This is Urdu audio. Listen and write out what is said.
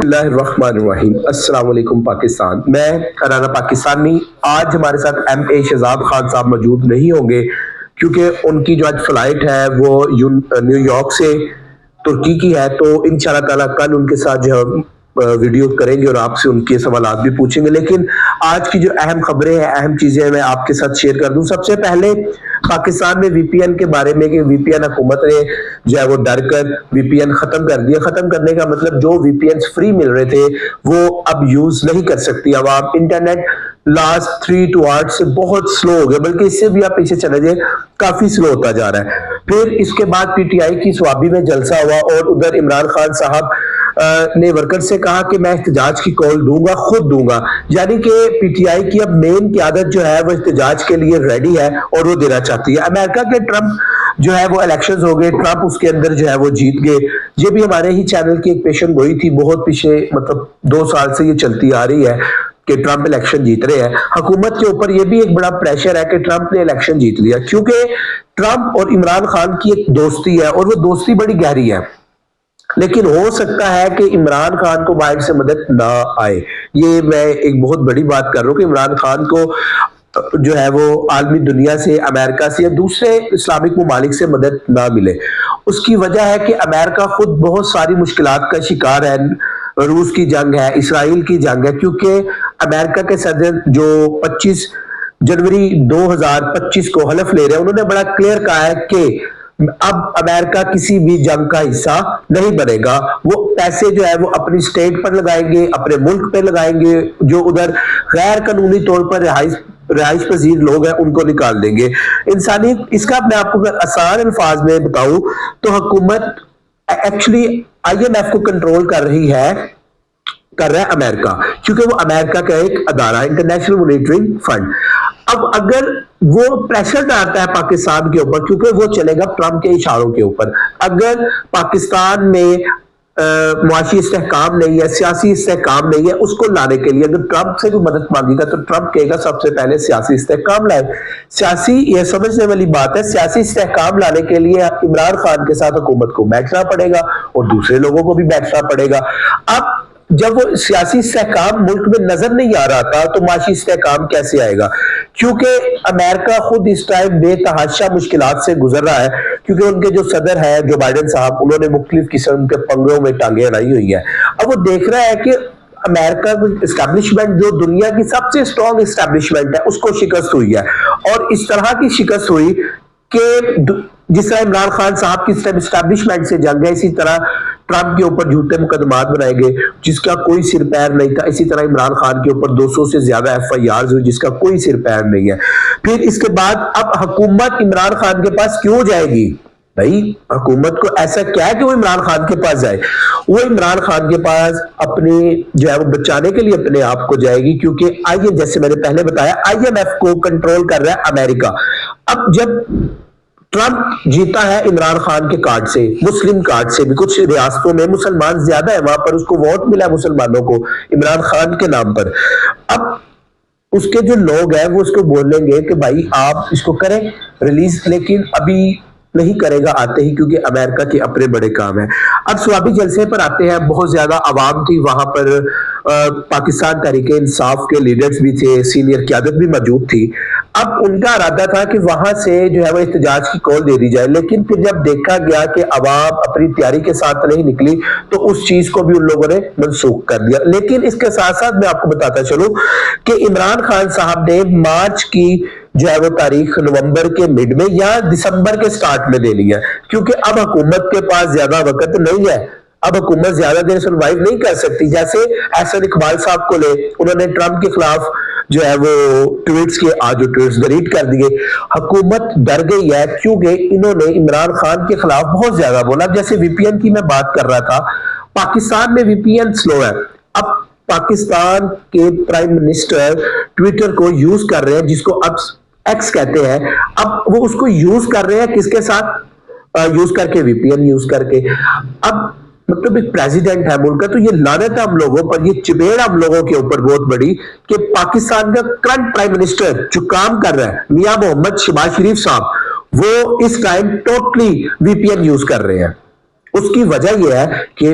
بسم اللہ الرحمن الرحیم۔ السلام علیکم پاکستان، میں رانا پاکستانی۔ آج ہمارے ساتھ ایم اے شہزاد خان صاحب موجود نہیں ہوں گے کیونکہ ان کی جو آج فلائٹ ہے وہ نیو یارک سے ترکی کی ہے، تو انشاءاللہ تعالیٰ کل ان کے ساتھ جو ہے ویڈیو کریں گے اور آپ سے ان کے سوالات بھی پوچھیں گے۔ لیکن آج کی جو اہم خبریں ہیں، اہم چیزیں میں آپ کے ساتھ شیئر کر دوں۔ سب سے پہلے پاکستان میں وی پی این کے بارے میں کہ وی پی این حکومت نے جو ہے وہ ڈر کر وی پی این ختم کر دیا۔ ختم کرنے کا مطلب جو وی پی این فری مل رہے تھے وہ اب یوز نہیں کر سکتی عوام۔ انٹرنیٹ لاسٹ 3 to 8 سے بہت سلو ہو گیا، بلکہ اس سے بھی آپ پیچھے چلے جائیں کافی سلو ہوتا جا رہا ہے۔ پھر اس کے بعد پی ٹی آئی کی سوابی میں جلسہ ہوا اور ادھر عمران خان صاحب نے ورکر سے کہا کہ میں احتجاج کی کال دوں گا، خود دوں گا، یعنی کہ پی ٹی آئی کی اب مین قیادت جو ہے وہ احتجاج کے لیے ریڈی ہے اور وہ دینا چاہتی ہے۔ امریکہ کے ٹرمپ جو ہے وہ الیکشنز ہو گئے، ٹرمپ اس کے اندر جو ہے وہ جیت گئے۔ یہ بھی ہمارے ہی چینل کی ایک پیشن گوئی تھی، بہت پیچھے مطلب 2 سال سے یہ چلتی آ رہی ہے کہ ٹرمپ الیکشن جیت رہے ہیں۔ حکومت کے اوپر یہ بھی ایک بڑا پریشر ہے کہ ٹرمپ نے الیکشن جیت لیا، کیونکہ ٹرمپ اور عمران خان کی ایک دوستی ہے اور وہ دوستی بڑی گہری ہے، لیکن ہو سکتا ہے کہ عمران خان کو باہر سے مدد نہ آئے۔ یہ میں ایک بہت بڑی بات کر رہا ہوں کہ عمران خان کو جو ہے وہ عالمی دنیا سے، امریکہ سے یا دوسرے اسلامک ممالک سے مدد نہ ملے۔ اس کی وجہ ہے کہ امریکہ خود بہت ساری مشکلات کا شکار ہے۔ روس کی جنگ ہے، اسرائیل کی جنگ ہے، کیونکہ امریکہ کے صدر جو 25 جنوری 2025 کو حلف لے رہے ہیں، انہوں نے بڑا کلیئر کہا ہے کہ اب امریکہ کسی بھی جنگ کا حصہ نہیں بنے گا۔ وہ پیسے جو ہے وہ اپنی سٹیٹ پر لگائیں گے، اپنے ملک پہ لگائیں گے، جو ادھر غیر قانونی طور پر رہائش پذیر لوگ ہیں ان کو نکال دیں گے۔ انسانی اس کا میں آپ کو آسان الفاظ میں بتاؤں تو حکومت ایکچولی آئی ایم ایف کو کنٹرول کر رہا ہے امریکہ، کیونکہ وہ امریکہ کا ایک ادارہ ہے، انٹرنیشنل مانیٹری فنڈ۔ اب اگر وہ پریشر ڈالتا ہے پاکستان کے اوپر، کیونکہ وہ چلے گا ٹرمپ کے اشاروں کے اوپر، اگر پاکستان میں معاشی استحکام نہیں ہے، سیاسی استحکام نہیں ہے، اس کو لانے کے لیے اگر ٹرمپ سے کوئی مدد مانگے گا تو ٹرمپ کہے گا سب سے پہلے سیاسی استحکام لائے۔ سیاسی یہ سمجھنے والی بات ہے، سیاسی استحکام لانے کے لیے عمران خان کے ساتھ حکومت کو بیٹھنا پڑے گا اور دوسرے لوگوں کو بھی بیٹھنا پڑے گا۔ اب جب وہ سیاسی استحکام ملک میں نظر نہیں آ رہا تھا تو معاشی استحکام کیسے آئے گا؟ کیونکہ امریکہ خود اس ٹائم بے تحاشا مشکلات سے گزر رہا ہے، کیونکہ ان کے جو صدر ہے جو بائیڈن صاحب، انہوں نے مختلف قسم کے پنگوں میں ٹانگیں اڑائی ہوئی ہیں۔ اب وہ دیکھ رہا ہے کہ امریکہ اسٹیبلشمنٹ جو دنیا کی سب سے اسٹرانگ اسٹیبلشمنٹ ہے اس کو شکست ہوئی ہے، اور اس طرح کی شکست ہوئی کہ جس طرح عمران خان صاحب کی اسٹیبلشمنٹ سے جنگ ہے، اسی طرح ٹرمپ کے اوپر جھوٹے مقدمات بنائے گئے جس کا کوئی سر پیر نہیں تھا، اسی طرح عمران خان کے اوپر 200 سے زیادہ ایف آئی آرز ہوئی جس کا کوئی سر پیر نہیں ہے۔ پھر اس کے بعد اب حکومت عمران خان کے پاس کیوں جائے گی؟ بھائی حکومت کو ایسا کیا ہے کہ وہ عمران خان کے پاس جائے؟ وہ عمران خان کے پاس اپنے جو ہے وہ بچانے کے لیے اپنے آپ کو جائے گی، کیونکہ آئی جیسے میں نے پہلے بتایا آئی ایم ایف کو کنٹرول کر رہا ہے امریکہ۔ اب جب ٹرمپ جیتا ہے عمران خان کے کارڈ سے، مسلم کارڈ سے بھی، کچھ ریاستوں میں مسلمان زیادہ ہے، وہاں پر اس کو ووٹ ملا مسلمانوں کو عمران خان کے نام پر۔ اب اس کے جو لوگ ہیں وہ اس کو بولیں گے کہ بھائی آپ اس کو کریں ریلیز، لیکن ابھی نہیں کرے گا آتے ہی، کیونکہ امریکہ کے اپنے بڑے کام ہیں۔ اب سوابی جلسے پر آتے ہیں، بہت زیادہ عوام تھی وہاں پر، پاکستان تحریک انصاف کے لیڈرز بھی تھے، سینئر قیادت بھی موجود تھی۔ اب ان کا ارادہ تھا کہ وہاں سے جو ہے وہ احتجاج کی کال دے دی جائے، لیکن پھر جب دیکھا گیا کہ عوام اپنی تیاری کے ساتھ نہیں نکلی تو اس چیز کو بھی ان لوگوں نے منسوخ کر دیا۔ لیکن اس کے ساتھ ساتھ میں آپ کو بتاتا چلوں کہ عمران خان صاحب نے مارچ کی جو ہے وہ تاریخ نومبر کے مڈ میں یا دسمبر کے سٹارٹ میں لے لیا، کیونکہ اب حکومت کے پاس زیادہ وقت نہیں ہے، اب حکومت زیادہ دیر سروائیو نہیں کر سکتی۔ جیسے احسن اقبال صاحب کو لے، انہوں نے ٹرمپ کے خلاف جو ہے وہ ٹویٹس کے آج ٹویٹس ڈیلیٹ کر دیے۔ حکومت ڈر گئی ہے کیونکہ انہوں نے عمران خان کے خلاف بہت زیادہ بولا۔ جیسے وی پی این کی میں بات کر رہا تھا، پاکستان میں وی پی این سلو ہے۔ اب پاکستان کے پرائم منسٹر ٹویٹر کو یوز کر رہے ہیں، جس کو اب ایکس کہتے ہیں، اب وہ اس کو یوز کر رہے ہیں کس کے ساتھ؟ یوز کر کے وی پی این یوز کر کے۔ اب مطلب ایک پریزیڈنٹ ہے ملک کا، تو یہ لعنت ہے ہم لوگوں پر، یہ چپیڑ ہم لوگوں کے اوپر بہت بڑی کہ پاکستان کا کرنٹ پرائم منسٹر جو کام کر رہا ہے میاں محمد شہباز شریف صاحب، وہ اس ٹائم ٹوٹلی وی پی این یوز کر رہے ہیں۔ اس کی وجہ یہ ہے کہ